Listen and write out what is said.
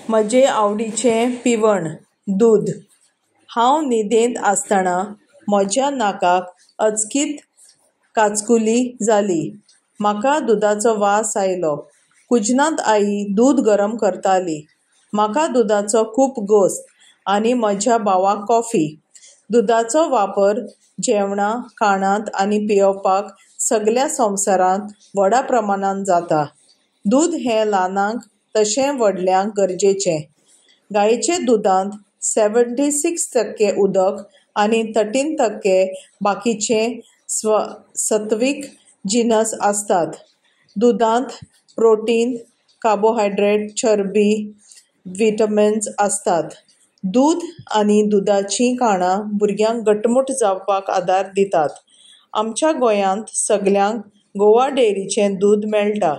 म्हजे आवडीचें पिवण दूद. हांव न्हिदेंत आसतना म्हज्या नाकाक अचकीत काचकुली जाली. म्हाका दुदाचो वास आयलो. कुजनांत आई दूद गरम करताली. म्हाका दुदाचो खूब घोस्त आनी म्हज्या भावाक कॉफी. दुदाचो वापर जेवणां, खाणांत आनी पियेवपाक सगळ्या संवसारांत व्हडा प्रमाणांत जाता. दूद हें ल्हानांक तशें व्हडल्यांक गरजेचें. गायेच्या दुदांत 76% उदक आनी 13% बाकीचे सत्वीक जिनस आसतात. दुदांत प्रोटीन, कार्बोहायड्रेट, चरबी, विटॅमिन्स आसतात. दूद आनी दुदाचीं खाणां भुरग्यांक घटमूट जावपाक आदार दितात. आमच्या गोंयांत सगळ्यांक गोवा डेअरीचें दूद मेळटा.